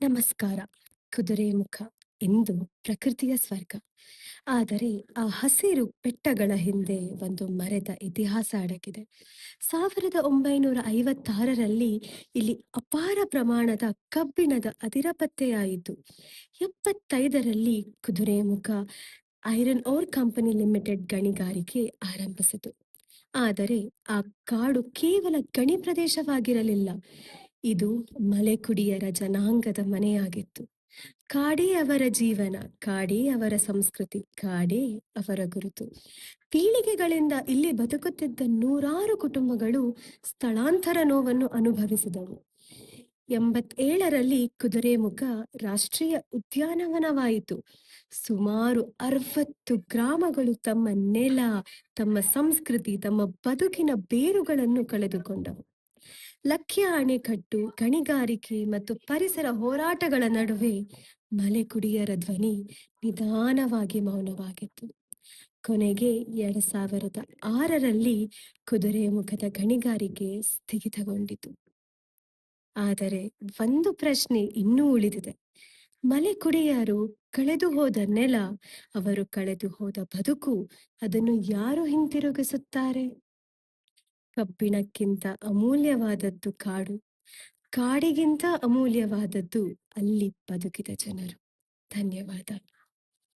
ನಮಸ್ಕಾರ. ಕುದುರೆಮುಖ ಎಂದು ಪ್ರಕೃತಿಯ ಸ್ವರ್ಗ. ಆದರೆ ಆ ಹಸಿರು ಬೆಟ್ಟಗಳ ಹಿಂದೆ ಒಂದು ಮರೆತ ಇತಿಹಾಸ ಅಡಗಿದೆ. 1956ರಲ್ಲಿ ಇಲ್ಲಿ ಅಪಾರ ಪ್ರಮಾಣದ ಕಬ್ಬಿಣದ ಅದಿರ ಪತ್ತೆಯಾಯಿತು. 75ರಲ್ಲಿ Kudremukh iron ore company limited ಗಣಿಗಾರಿಕೆ ಆರಂಭಿಸಿತು. ಆದರೆ ಆ ಕಾಡು ಕೇವಲ ಗಣಿ ಪ್ರದೇಶವಾಗಿರಲಿಲ್ಲ. ಇದು ಮಲೆಕುಡಿಯರ ಜನಾಂಗದ ಮನೆಯಾಗಿತ್ತು. ಕಾಡೇ ಅವರ ಜೀವನ, ಕಾಡೇ ಅವರ ಸಂಸ್ಕೃತಿ, ಕಾಡೇ ಅವರ ಗುರುತು. ಪೀಳಿಗೆಗಳಿಂದ ಇಲ್ಲಿ ಬದುಕುತ್ತಿದ್ದ ನೂರಾರು ಕುಟುಂಬಗಳು ಸ್ಥಳಾಂತರ ನೋವನ್ನು ಅನುಭವಿಸಿದವು. 87ರಲ್ಲಿ ಕುದುರೆಮುಖ ರಾಷ್ಟ್ರೀಯ ಉದ್ಯಾನವನವಾಯಿತು. ಸುಮಾರು 60 ಗ್ರಾಮಗಳು ತಮ್ಮ ನೆಲ, ತಮ್ಮ ಸಂಸ್ಕೃತಿ, ತಮ್ಮ ಬದುಕಿನ ಬೇರುಗಳನ್ನು ಕಳೆದುಕೊಂಡವು. ಲಕ್ಷ್ಯ ಅಣೆಕಟ್ಟು, ಗಣಿಗಾರಿಕೆ ಮತ್ತು ಪರಿಸರ ಹೋರಾಟಗಳ ನಡುವೆ ಮಲೆಕುಡಿಯರ ಧ್ವನಿ ನಿಧಾನವಾಗಿ ಮೌನವಾಗಿತ್ತು. ಕೊನೆಗೆ 2006ರಲ್ಲಿ ಕುದುರೆಮುಖದ ಗಣಿಗಾರಿಕೆ ಸ್ಥಗಿತಗೊಂಡಿತು. ಆದರೆ ಒಂದು ಪ್ರಶ್ನೆ ಇನ್ನೂ ಉಳಿದಿದೆ. ಮಲೆಕುಡಿಯರು ಕಳೆದು ಹೋದ ನೆಲ, ಅವರು ಕಳೆದು ಹೋದ ಬದುಕು, ಅದನ್ನು ಯಾರು ಹಿಂತಿರುಗಿಸುತ್ತಾರೆ? ಕಬ್ಬಿಣಕ್ಕಿಂತ ಅಮೂಲ್ಯವಾದದ್ದು ಕಾಡು, ಕಾಡಿಗಿಂತ ಅಮೂಲ್ಯವಾದದ್ದು ಅಲ್ಲಿ ಬದುಕಿದ ಜನರು. ಧನ್ಯವಾದ.